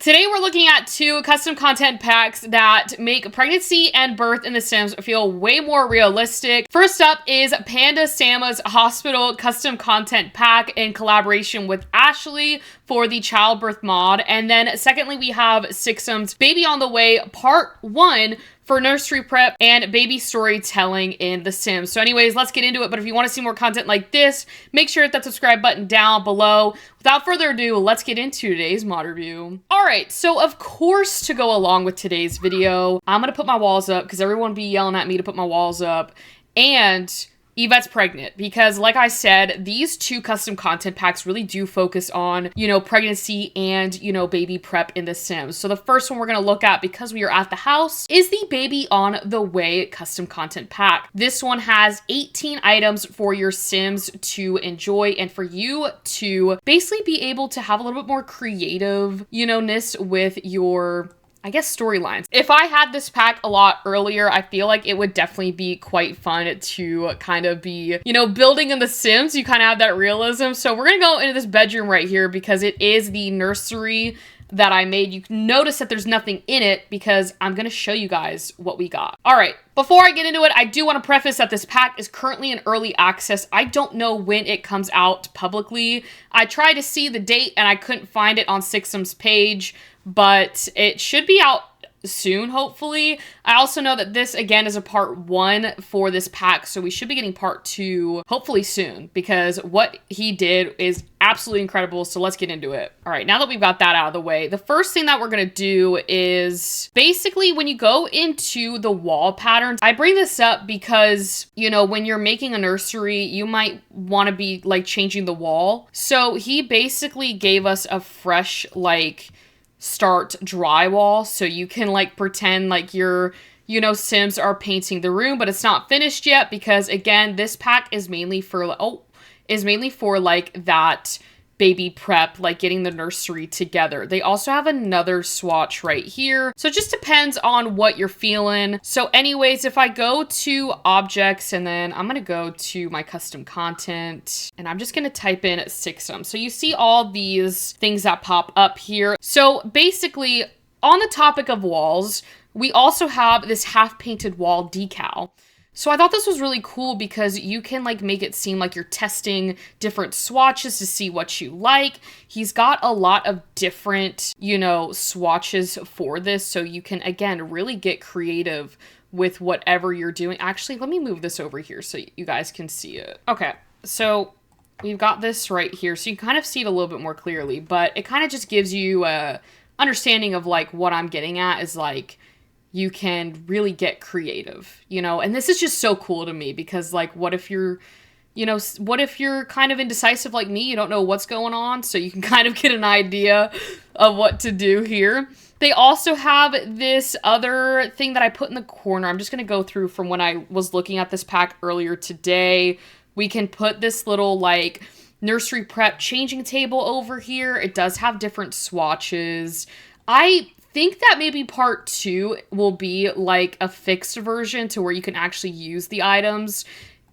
Today we're looking at 2 custom content packs that make pregnancy and birth in The Sims feel way more realistic. First up is PandaSama's Hospital Custom Content Pack in collaboration with Ashley for the childbirth mod. And then secondly, we have SIXAM's Baby on the Way Part 1 for nursery prep and baby storytelling in The Sims. So anyways, let's get into it. But if you want to see more content like this, make sure to hit that subscribe button down below. Without further ado, let's get into today's mod review. All right, so of course, to go along with today's video, I'm gonna put my walls up because everyone be yelling at me to put my walls up. And Yvette's pregnant because, like I said, these 2 custom content packs really do focus on, pregnancy and, baby prep in The Sims. So the first one we're going to look at, because we are at the house, is the Baby on the Way custom content pack. This one has 18 items for your Sims to enjoy and for you to basically be able to have a little bit more creative, ness with your storylines. If I had this pack a lot earlier, I feel like it would definitely be quite fun to kind of be, building in The Sims. You kind of have that realism. So we're going to go into this bedroom right here because it is the nursery that I made. You can notice that there's nothing in it because I'm going to show you guys what we got. All right. Before I get into it, I do want to preface that this pack is currently in early access. I don't know when it comes out publicly. I tried to see the date and I couldn't find it on SIXAM's page, but it should be out soon, hopefully. I also know that this, again, is a part 1 for this pack, so we should be getting part 2 hopefully soon because what he did is absolutely incredible, so let's get into it. All right, now that we've got that out of the way, the first thing that we're gonna do is basically when you go into the wall patterns, I bring this up because, when you're making a nursery, you might want to be like changing the wall. So he basically gave us a fresh, start drywall, so you can pretend like your Sims are painting the room, but it's not finished yet because, again, this pack is mainly for that baby prep, getting the nursery together. They also have another swatch right here, so it just depends on what you're feeling. So anyways, if I go to objects and then I'm gonna go to my custom content and I'm just gonna type in SIXAM. So you see all these things that pop up here. So basically, on the topic of walls, we also have this half painted wall decal. So I thought this was really cool because you can make it seem like you're testing different swatches to see what you like. He's got a lot of different, swatches for this. So you can, again, really get creative with whatever you're doing. Actually, let me move this over here so you guys can see it. Okay, so we've got this right here. So you kind of see it a little bit more clearly, but it kind of just gives you a understanding of what I'm getting at is you can really get creative, and this is just so cool to me because what if you're kind of indecisive like me, you don't know what's going on, so you can kind of get an idea of what to do here. They also have this other thing that I put in the corner. I'm just going to go through from when I was looking at this pack earlier today. We can put this little nursery prep changing table over here. It does have different swatches. I think that maybe part 2 will be a fixed version to where you can actually use the items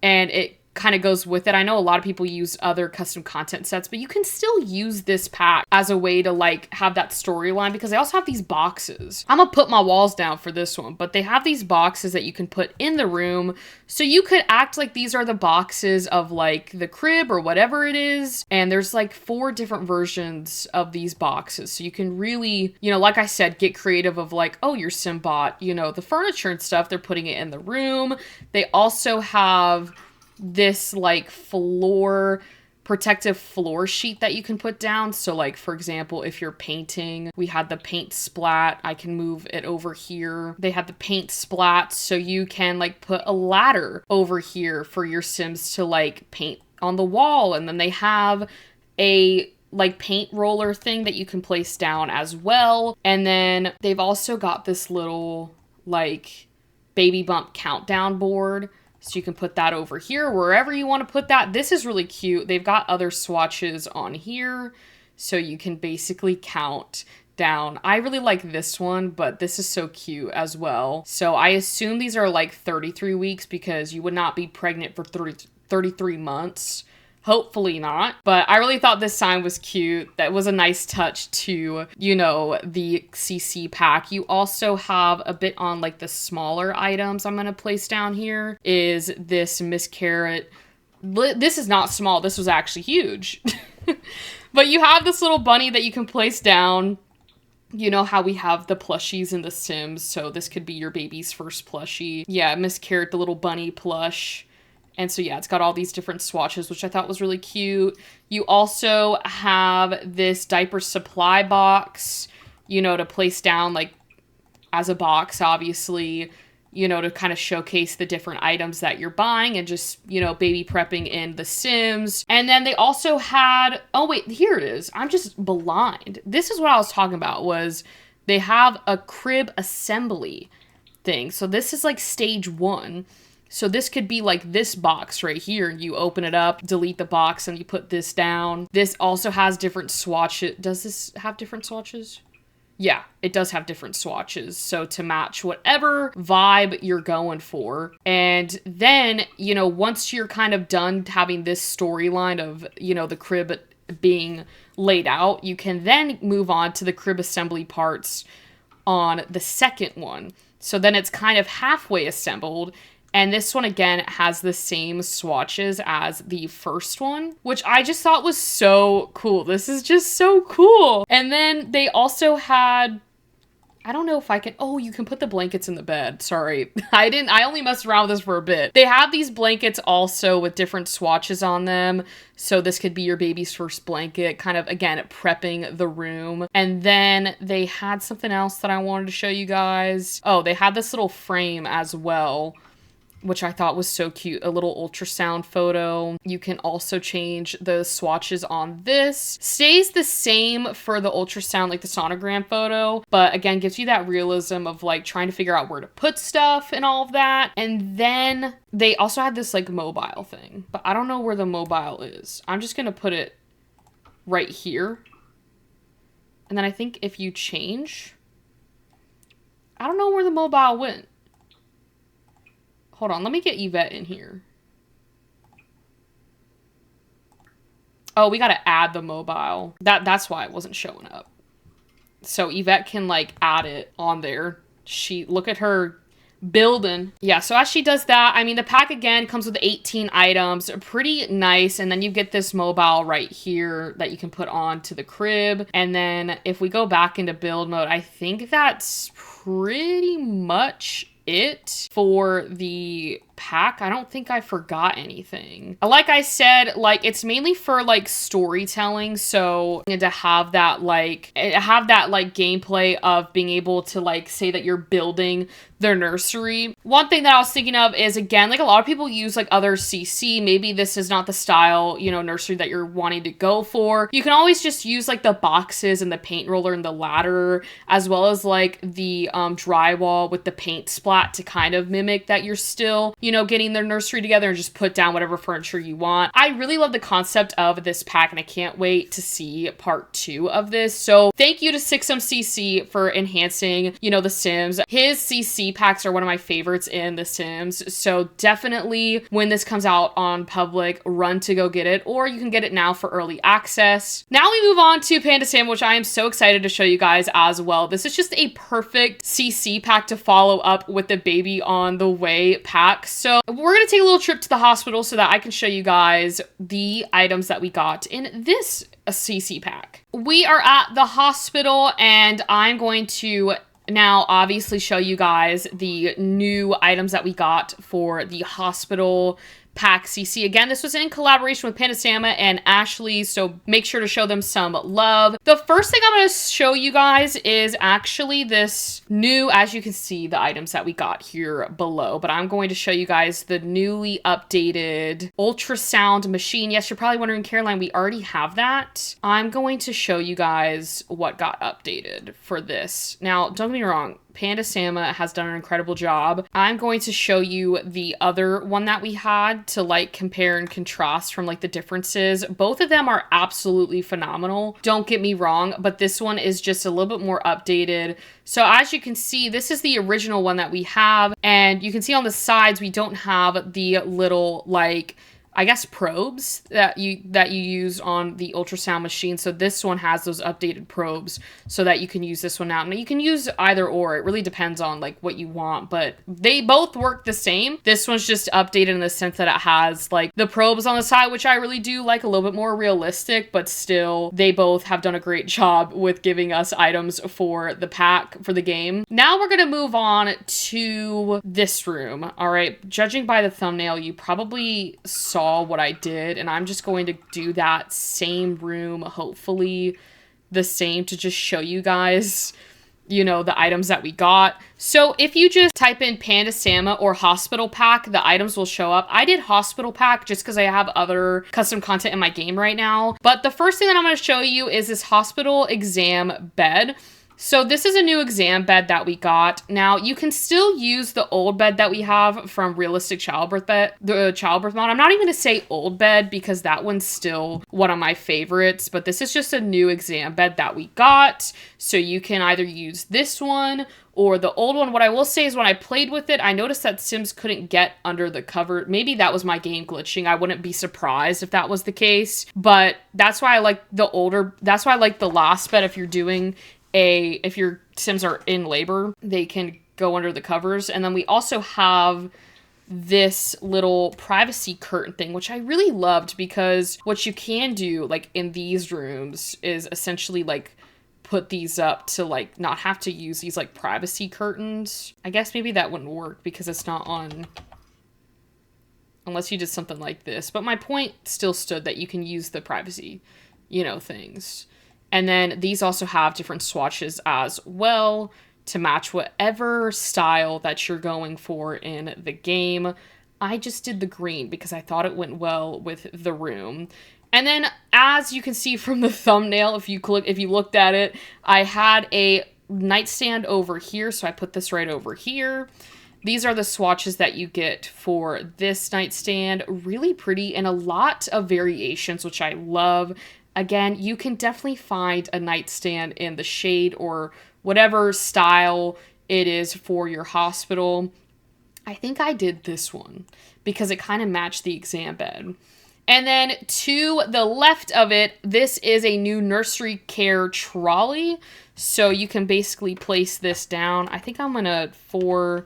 and it kind of goes with it. I know a lot of people use other custom content sets, but you can still use this pack as a way to have that storyline because they also have these boxes. I'm gonna put my walls down for this one, but they have these boxes that you can put in the room. So you could act like these are the boxes of the crib or whatever it is. And there's 4 different versions of these boxes. So you can really, like I said, get creative of oh, your Sim bought, the furniture and stuff. They're putting it in the room. They also have this protective floor sheet that you can put down. So for example, if you're painting, we had the paint splat. I can move it over here. They have the paint splat, so you can put a ladder over here for your Sims to paint on the wall. And then they have a paint roller thing that you can place down as well. And then they've also got this little baby bump countdown board. So you can put that over here, wherever you want to put that. This is really cute. They've got other swatches on here, so you can basically count down. I really like this one, but this is so cute as well. So I assume these are 33 weeks because you would not be pregnant for 33 months. Hopefully not. But I really thought this sign was cute. That was a nice touch to, you know, the CC pack. You also have a bit on like the smaller items I'm going to place down here is this Miss Carrot. This is not small. This was actually huge. But you have this little bunny that you can place down. You know how we have the plushies in The Sims, so this could be your baby's first plushie. Yeah, Miss Carrot, the little bunny plush. And so yeah, it's got all these different swatches, which I thought was really cute. You also have this diaper supply box, you know, to place down like as a box, obviously, you know, to kind of showcase the different items that you're buying and just, you know, baby prepping in The Sims. And then they also had, oh wait, here it is. I'm just blind. This is what I was talking about, was they have a crib assembly thing. So this is like stage 1. So this could be like this box right here. You open it up, delete the box, and you put this down. This also has different swatches. Does this have different swatches? Yeah, it does have different swatches, so to match whatever vibe you're going for. And then, you know, once you're kind of done having this storyline of, you know, the crib being laid out, you can then move on to the crib assembly parts on the second one. So then it's kind of halfway assembled. And this one, again, has the same swatches as the first one, which I just thought was so cool. This is just so cool. And then they also had, I don't know if I can, oh, you can put the blankets in the bed. Sorry. I only messed around with this for a bit. They have these blankets also with different swatches on them. So this could be your baby's first blanket, kind of, again, prepping the room. And then they had something else that I wanted to show you guys. Oh, they had this little frame as well, which I thought was so cute. A little ultrasound photo. You can also change the swatches on this. Stays the same for the ultrasound, like the sonogram photo, but again, gives you that realism of like trying to figure out where to put stuff and all of that. And then they also had this like mobile thing, but I don't know where the mobile is. I'm just gonna put it right here. And then I think if you change, I don't know where the mobile went. Hold on, let me get Yvette in here. Oh, we gotta add the mobile. That's why it wasn't showing up. So Yvette can like add it on there. Look at her building. Yeah, so as she does that, I mean, the pack again comes with 18 items, pretty nice. And then you get this mobile right here that you can put on to the crib. And then if we go back into build mode, I think that's pretty much it for the pack. I don't think I forgot anything. Like I said, like it's mainly for like storytelling, so to have that gameplay of being able to like say that you're building their nursery. One thing that I was thinking of is, again, like a lot of people use like other CC, maybe this is not the style, you know, nursery that you're wanting to go for. You can always just use like the boxes and the paint roller and the ladder, as well as like the drywall with the paint splat to kind of mimic that you're still, you know, getting their nursery together, and just put down whatever furniture you want. I really love the concept of this pack, and I can't wait to see part 2 of this. So thank you to SIXAM CC for enhancing, you know, The Sims. His CC packs are one of my favorites in The Sims. So definitely when this comes out on public, run to go get it, or you can get it now for early access. Now we move on to PandaSama, which I am so excited to show you guys as well. This is just a perfect CC pack to follow up with the baby on the way pack. So we're going to take a little trip to the hospital so that I can show you guys the items that we got in this CC pack. We are at the hospital, and I'm going to now obviously show you guys the new items that we got for the hospital pack CC. Again, this was in collaboration with PandaSama and Ashley, so make sure to show them some love. The first thing I'm going to show you guys is actually this new, as you can see, the items that we got here below, but I'm going to show you guys the newly updated ultrasound machine. Yes, you're probably wondering, Caroline, we already have that. I'm going to show you guys what got updated for this. Now, don't get me wrong, PandaSama has done an incredible job. I'm going to show you the other one that we had to like compare and contrast from like the differences. Both of them are absolutely phenomenal. Don't get me wrong, but this one is just a little bit more updated. So as you can see, this is the original one that we have, and you can see on the sides we don't have the little like I guess, probes that you use on the ultrasound machine. So this one has those updated probes so that you can use this one now. Now you can use either or. It really depends on like what you want, but they both work the same. This one's just updated in the sense that it has like the probes on the side, which I really do like, a little bit more realistic, but still they both have done a great job with giving us items for the pack for the game. Now we're gonna move on to this room. All right, judging by the thumbnail, you probably saw what I did, and I'm just going to do that same room, hopefully the same, to just show you guys, you know, the items that we got. So if you just type in PandaSama or hospital pack, the items will show up. I did hospital pack just because I have other custom content in my game right now. But the first thing that I'm going to show you is this hospital exam bed. So this is a new exam bed that we got. Now you can still use the old bed that we have from Realistic Childbirth Bed, the childbirth mod. I'm not even gonna say old bed because that one's still one of my favorites, but this is just a new exam bed that we got. So you can either use this one or the old one. What I will say is when I played with it, I noticed that Sims couldn't get under the cover. Maybe that was my game glitching. I wouldn't be surprised if that was the case, but that's why I like the older, that's why I like the last bed. If your Sims are in labor, they can go under the covers. And then we also have this little privacy curtain thing, which I really loved, because what you can do like in these rooms is essentially like put these up to like not have to use these like privacy curtains. I guess maybe that wouldn't work because it's not on, unless you did something like this. But my point still stood that you can use the privacy, you know, things. And then these also have different swatches as well to match whatever style that you're going for in the game. I just did the green because I thought it went well with the room. And then as you can see from the thumbnail, if you looked at it, I had a nightstand over here. So I put this right over here. These are the swatches that you get for this nightstand. Really pretty and a lot of variations, which I love. Again, you can definitely find a nightstand in the shade or whatever style it is for your hospital. I think I did this one because it kind of matched the exam bed. And then to the left of it, this is a new nursery care trolley. So you can basically place this down. I think I'm gonna, for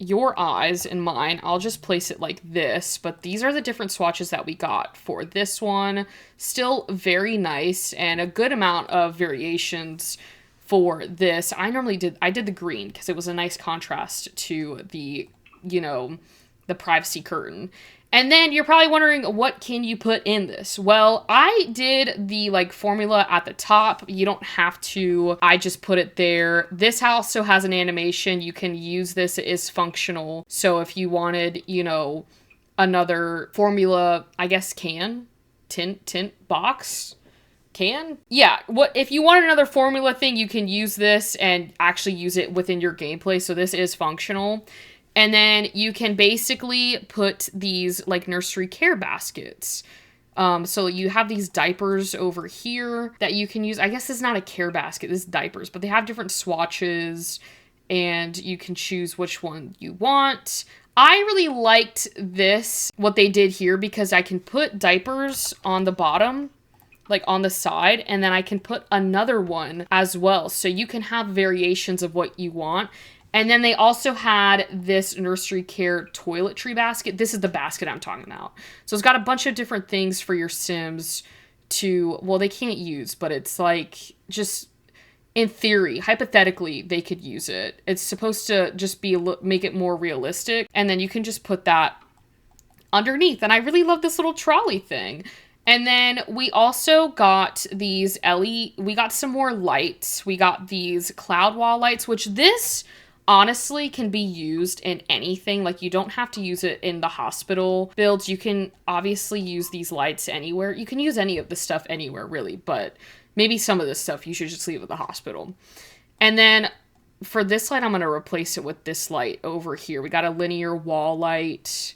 your eyes and mine, I'll just place it like this, but these are the different swatches that we got for this one. Still very nice and a good amount of variations for this. I did the green because it was a nice contrast to the, you know, the privacy curtain. And then you're probably wondering, what can you put in this? Well, I did the like formula at the top. You don't have to. I just put it there. This also has an animation. You can use this. It is functional. So if you wanted, you know, another formula, I guess tint box. Yeah, if you want another formula thing, you can use this and actually use it within your gameplay. So this is functional. And then you can basically put these like nursery care baskets. So you have these diapers over here that you can use. I guess this is not a care basket, this is diapers, but they have different swatches and you can choose which one you want. I really liked this, what they did here, because I can put diapers on the bottom, like on the side, and then I can put another one as well. So you can have variations of what you want. And then they also had this nursery care toiletry basket. This is the basket I'm talking about. So it's got a bunch of different things for your Sims to, well, they can't use, but it's like, just in theory, hypothetically, they could use it. It's supposed to just be, make it more realistic. And then you can just put that underneath. And I really love this little trolley thing. And then we also got these we got some more lights. We got these cloud wall lights, which this honestly can be used in anything. Like, you don't have to use it in the hospital builds. You can obviously use these lights anywhere. You can use any of this stuff anywhere, really, but maybe some of this stuff you should just leave at the hospital. And then for this light, I'm going to replace it with this light over here. We got a linear wall light.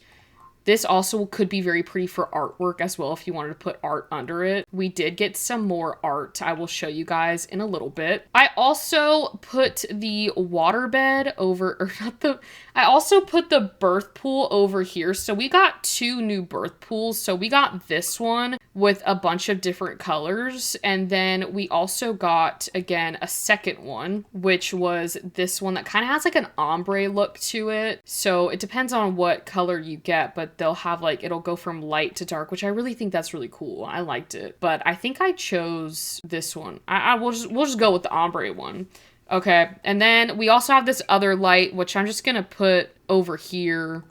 This also could be very pretty for artwork as well if you wanted to put art under it. We did get some more art I will show you guys in a little bit. I also put the waterbed over, or not the, I also put the birth pool over here. So we got 2 new birth pools. So we got this one with a bunch of different colors. And then we also got, again, a second one, which was this one that kind of has like an ombre look to it. So it depends on what color you get, but they'll have like, it'll go from light to dark, which I really think that's really cool. I liked it, but I think I chose this one. We'll just go with the ombre one. Okay, and then we also have this other light, which I'm just gonna put over here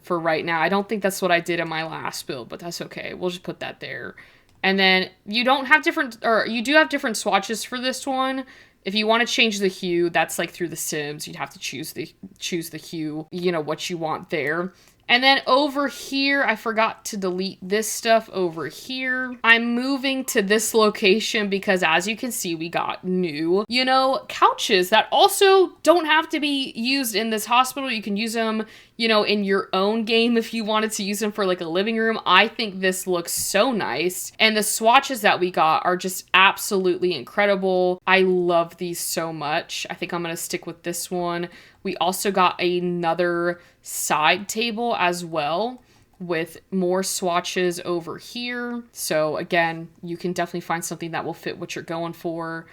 for right now. I don't think that's what I did in my last build, but that's okay. We'll just put that there. And then you don't have different, or you do have different swatches for this one. If you want to change the hue, that's like through the Sims. You'd have to choose the hue, you know, what you want there. And then over here, I forgot to delete this stuff over here. I'm moving to this location because as you can see, we got new, you know, couches that also don't have to be used in this hospital. You can use them, you know, in your own game if you wanted to use them for like a living room. I think this looks so nice. And the swatches that we got are just absolutely incredible. I love these so much. I think I'm going to stick with this one. We also got another side table as well with more swatches over here. So again, you can definitely find something that will fit what you're going for.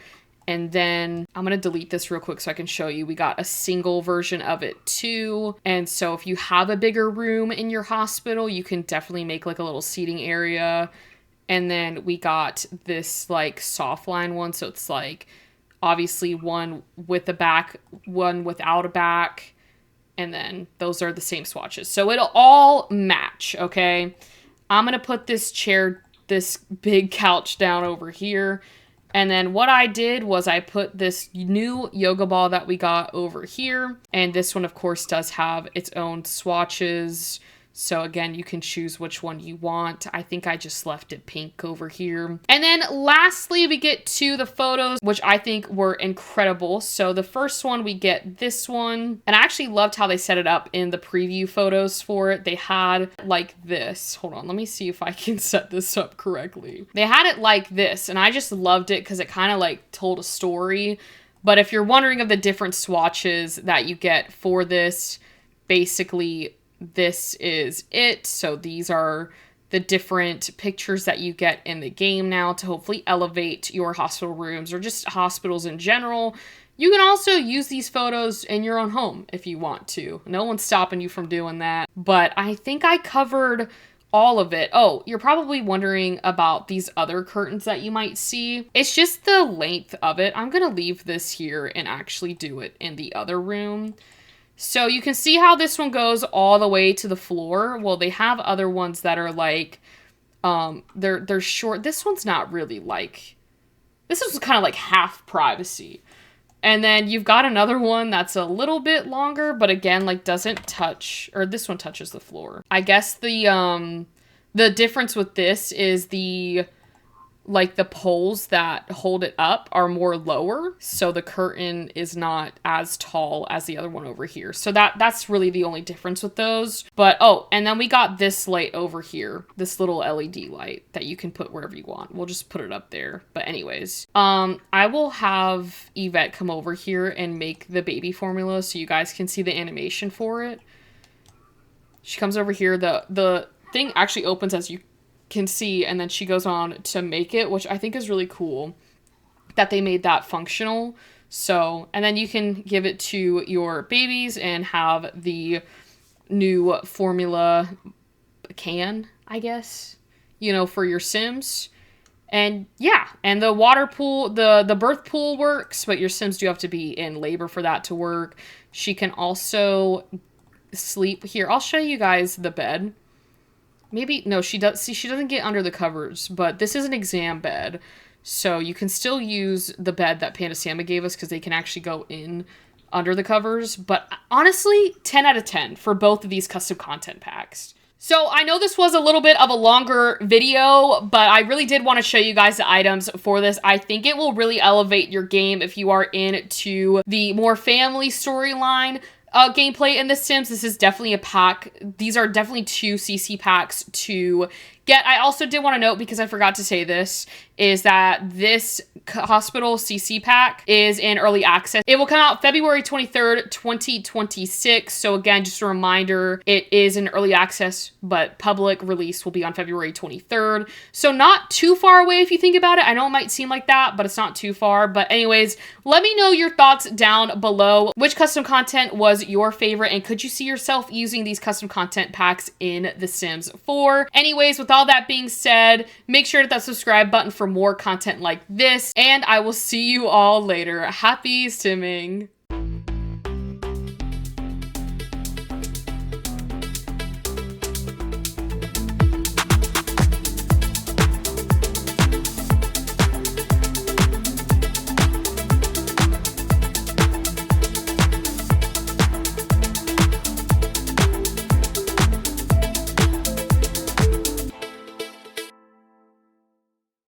And then I'm going to delete this real quick so I can show you. We got a single version of it too. And so if you have a bigger room in your hospital, you can definitely make like a little seating area. And then we got this like soft line one. So it's like obviously one with a back, one without a back. And then those are the same swatches. So it'll all match, okay? I'm going to put this chair, this big couch down over here. And then what I did was I put this new yoga ball that we got over here. And this one, of course, does have its own swatches. So again, you can choose which one you want. I think I just left it pink over here. And then lastly, we get to the photos, which I think were incredible. So the first one, we get this one. And I actually loved how they set it up in the preview photos for it. They had like this. Hold on, let me see if I can set this up correctly. They had it like this, and I just loved it because it kind of like told a story. But if you're wondering of the different swatches that you get for this, basically this is it. So these are the different pictures that you get in the game now to hopefully elevate your hospital rooms or just hospitals in general. You can also use these photos in your own home if you want to. No one's stopping you from doing that. But I think I covered all of it. Oh, you're probably wondering about these other curtains that you might see. It's just the length of it. I'm going to leave this here and actually do it in the other room. So you can see how this one goes all the way to the floor. Well, they have other ones that are like, they're short. This one's not really like, this is kind of like half privacy. And then you've got another one that's a little bit longer, but again, like doesn't touch, or this one touches the floor. I guess the difference with this is the poles that hold it up are more lower, so the curtain is not as tall as the other one over here. So that's really the only difference with those. But oh, and then we got this light over here, this little LED light that you can put wherever you want. We'll just put it up there. But anyways, I will have Yvette come over here and make the baby formula so you guys can see the animation for it. She comes over here. The thing actually opens as you can see, and then she goes on to make it, which I think is really cool that they made that functional. So, and then you can give it to your babies and have the new formula can, I guess, you know, for your Sims. And yeah, and the water pool, the birth pool works, but your Sims do have to be in labor for that to work. She can also sleep here. I'll show you guys the bed. Maybe, no, she doesn't get under the covers, but this is an exam bed. So you can still use the bed that PandaSama gave us because they can actually go in under the covers. But honestly, 10 out of 10 for both of these custom content packs. So I know this was a little bit of a longer video, but I really did want to show you guys the items for this. I think it will really elevate your game if you are into the more family storyline. gameplay in The Sims. This is definitely a pack. These are definitely 2 CC packs to get. I also did want to note, because I forgot to say this, is that this hospital CC pack is in early access. It will come out February 23rd, 2026. So again, just a reminder, it is in early access, but public release will be on February 23rd. So not too far away if you think about it. I know it might seem like that, but it's not too far. But anyways, let me know your thoughts down below. Which custom content was your favorite, and could you see yourself using these custom content packs in The Sims 4? Anyways, with all that being said, make sure to hit that subscribe button for more content like this, and I will see you all later. Happy simming.